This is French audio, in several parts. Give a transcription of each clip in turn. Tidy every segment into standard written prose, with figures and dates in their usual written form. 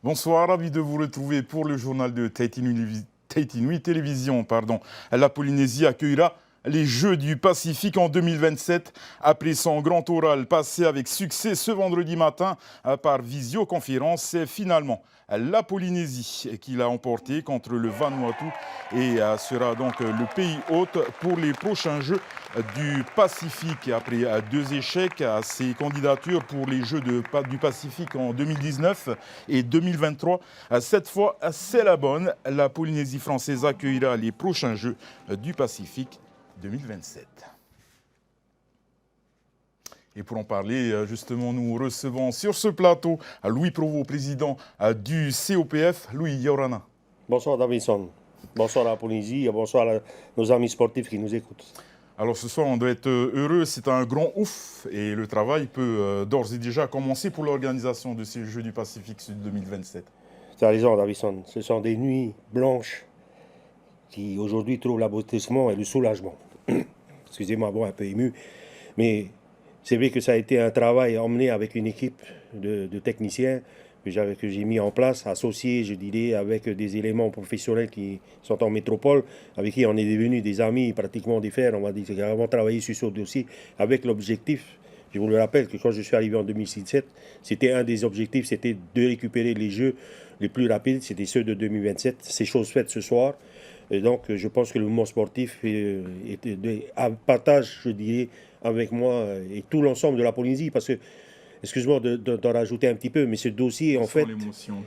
Bonsoir, ravi de vous retrouver pour le journal de Tahiti Nui Télévision. La Polynésie accueillera les Jeux du Pacifique en 2027 après son grand oral passé avec succès ce vendredi matin par visioconférence. C'est finalement la Polynésie qui l'a emporté contre le Vanuatu et sera donc le pays hôte pour les prochains Jeux du Pacifique. Après deux échecs à ses candidatures pour les Jeux du Pacifique en 2019 et 2023, cette fois c'est la bonne. La Polynésie française accueillera les prochains Jeux du Pacifique 2027. Et pour en parler, justement, nous recevons sur ce plateau Louis Provost, président du COPF. Louis Yorana. Bonsoir Davidson, bonsoir à la Polynésie et bonsoir à nos amis sportifs qui nous écoutent. Alors ce soir, on doit être heureux, c'est un grand ouf et le travail peut d'ores et déjà commencer pour l'organisation de ces Jeux du Pacifique Sud 2027. Tu as raison Davidson, ce sont des nuits blanches qui aujourd'hui trouvent l'aboutissement et le soulagement. Excusez-moi, bon, un peu ému, mais c'est vrai que ça a été un travail emmené avec une équipe de techniciens que j'ai mis en place, associés, je dirais, avec des éléments professionnels qui sont en métropole, avec qui on est devenus des amis, pratiquement des frères, on va dire, qui avons travaillé sur ce dossier avec l'objectif, je vous le rappelle, que quand je suis arrivé en 2017, c'était un des objectifs, c'était de récupérer les Jeux les plus rapides, c'était ceux de 2027, c'est chose faite ce soir. Et donc, je pense que le mouvement sportif partage, je dirais, avec moi et tout l'ensemble de la Polynésie, parce que, excuse-moi d'en rajouter un petit peu, mais ce dossier, en fait,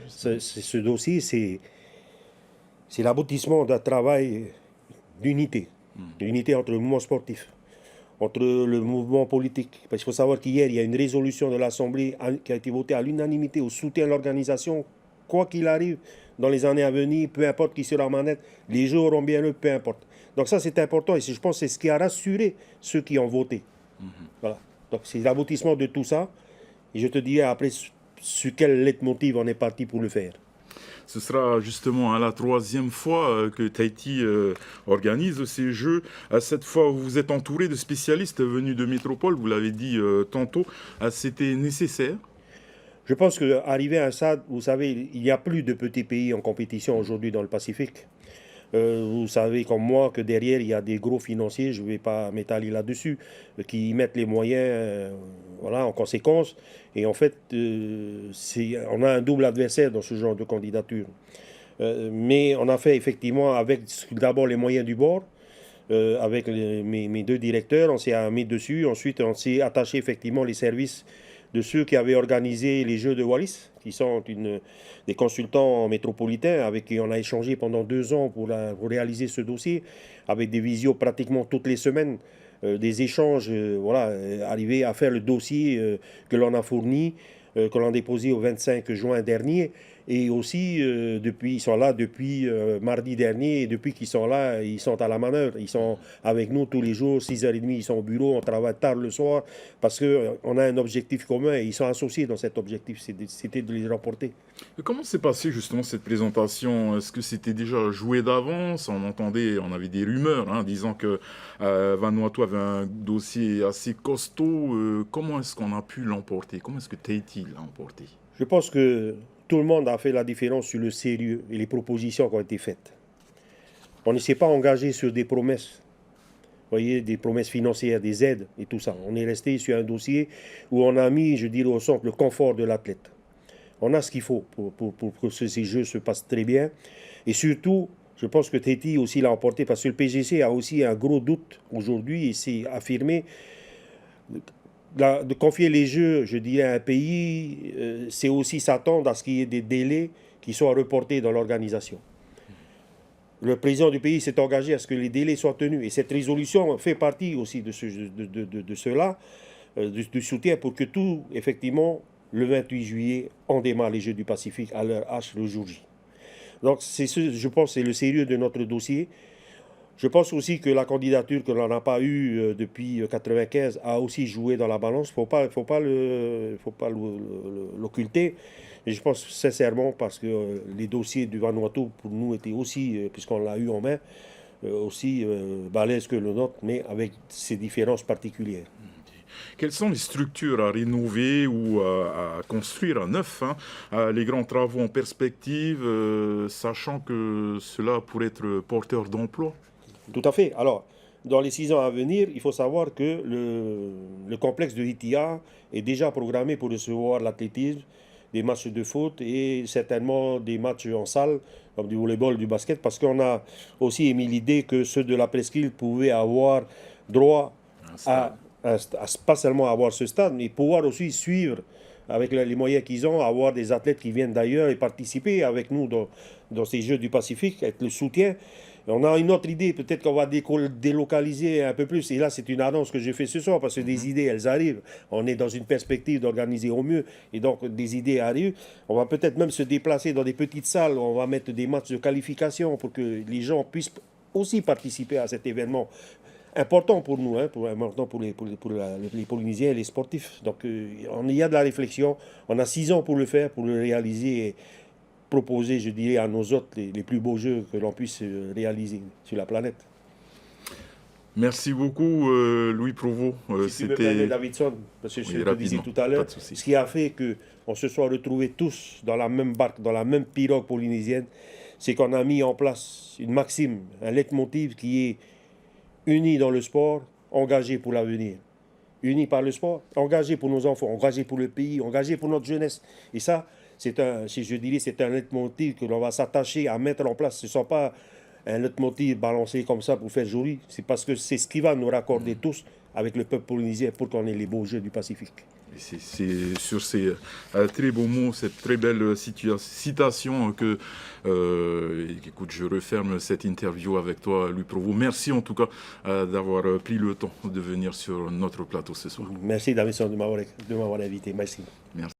ce dossier, c'est l'aboutissement d'un travail d'unité, d'unité entre le mouvement sportif, entre le mouvement politique. Parce qu'il faut savoir qu'hier, il y a une résolution de l'Assemblée qui a été votée à l'unanimité au soutien de l'organisation, quoi qu'il arrive dans les années à venir, peu importe qui sera en manette, les Jeux auront bien lieu, peu importe. Donc ça, c'est important et je pense que c'est ce qui a rassuré ceux qui ont voté. Voilà. Donc c'est l'aboutissement de tout ça. Et je te dirai après sur quel leitmotiv on est parti pour le faire. Ce sera justement la troisième fois que Tahiti organise ces Jeux. Cette fois, vous êtes entouré de spécialistes venus de métropole, vous l'avez dit tantôt. C'était nécessaire? Je pense qu'arriver à un stade, vous savez, il n'y a plus de petits pays en compétition aujourd'hui dans le Pacifique. Vous savez comme moi que derrière, il y a des gros financiers, je ne vais pas m'étaler là-dessus, qui mettent les moyens voilà, en conséquence. Et en fait, on a un double adversaire dans ce genre de candidature. Mais on a fait effectivement avec d'abord les moyens du bord, avec mes deux directeurs, on s'est mis dessus. Ensuite, on s'est attaché effectivement les services de ceux qui avaient organisé les Jeux de Wallis, qui sont des consultants métropolitains avec qui on a échangé pendant 2 ans pour réaliser ce dossier, avec des visios pratiquement toutes les semaines, des échanges, voilà, arriver à faire le dossier que l'on a fourni, que l'on a déposé au 25 juin dernier. Et aussi, ils sont là depuis mardi dernier, et depuis qu'ils sont là, ils sont à la manœuvre. Ils sont avec nous tous les jours, 6h30, ils sont au bureau, on travaille tard le soir, parce qu'on a un objectif commun, et ils sont associés dans cet objectif, c'était de les remporter. Et comment s'est passée justement cette présentation? Est-ce que c'était déjà joué d'avance? On avait des rumeurs disant que Vanuatu avait un dossier assez costaud. Comment est-ce qu'on a pu l'emporter? Comment est-ce que Tahiti l'a emporté? Je pense que tout le monde a fait la différence sur le sérieux et les propositions qui ont été faites. On ne s'est pas engagé sur des promesses, vous voyez, des promesses financières, des aides et tout ça. On est resté sur un dossier où on a mis, je dirais, au centre le confort de l'athlète. On a ce qu'il faut pour que ces Jeux se passent très bien. Et surtout, je pense que Tahiti aussi l'a emporté parce que le PGC a aussi un gros doute aujourd'hui et s'est affirmé. De confier les Jeux, je dirais, à un pays, c'est aussi s'attendre à ce qu'il y ait des délais qui soient reportés dans l'organisation. Le président du pays s'est engagé à ce que les délais soient tenus. Et cette résolution fait partie aussi de cela, du soutien pour que tout, effectivement, le 28 juillet, on démarre les Jeux du Pacifique à l'heure H le jour J. Donc, je pense que c'est le sérieux de notre dossier. Je pense aussi que la candidature que l'on n'a pas eue depuis 1995 a aussi joué dans la balance. Il ne faut pas l'occulter. Et je pense sincèrement parce que les dossiers du Vanuatu, pour nous, étaient aussi, puisqu'on l'a eu en main, aussi balèzes que le nôtre, mais avec ses différences particulières. Quelles sont les structures à rénover ou à construire à neuf, hein, les grands travaux en perspective, sachant que cela pourrait être porteur d'emploi? Tout à fait. Alors, dans les 6 ans à venir, il faut savoir que le complexe de Hitia est déjà programmé pour recevoir l'athlétisme, des matchs de foot et certainement des matchs en salle, comme du volleyball, du basket, parce qu'on a aussi émis l'idée que ceux de la presqu'île pouvaient avoir droit pas seulement avoir ce stade, mais pouvoir aussi suivre avec les moyens qu'ils ont, avoir des athlètes qui viennent d'ailleurs et participer avec nous dans ces Jeux du Pacifique, être le soutien. On a une autre idée, peut-être qu'on va délocaliser un peu plus. Et là, c'est une annonce que j'ai fait ce soir, parce que des idées, elles arrivent. On est dans une perspective d'organiser au mieux, et donc des idées arrivent. On va peut-être même se déplacer dans des petites salles, on va mettre des matchs de qualification pour que les gens puissent aussi participer à cet événement important pour nous, hein, important pour les Polynésiens et les sportifs. Donc, il y a de la réflexion. On a 6 ans pour le faire, pour le réaliser et proposer, je dirais, à nos hôtes les plus beaux jeux que l'on puisse réaliser sur la planète. Merci beaucoup, Louis Provost. Si tu me permets, Davidson, parce que je te disais tout à l'heure, ce qui a fait qu'on se soit retrouvés tous dans la même barque, dans la même pirogue polynésienne, c'est qu'on a mis en place une maxime, un leitmotiv qui est unis dans le sport, engagés pour l'avenir. Unis par le sport, engagés pour nos enfants, engagés pour le pays, engagés pour notre jeunesse. Et ça, c'est un leitmotiv que l'on va s'attacher à mettre en place. Ce ne sont pas un leitmotiv balancé comme ça pour faire joli. C'est parce que c'est ce qui va nous raccorder tous avec le peuple polynésien pour qu'on ait les beaux Jeux du Pacifique. C'est sur ces très beaux mots, cette très belle citation que écoute, je referme cette interview avec toi, Louis Provost. Merci en tout cas d'avoir pris le temps de venir sur notre plateau ce soir. Merci Davidson de m'avoir invité. Merci. Merci.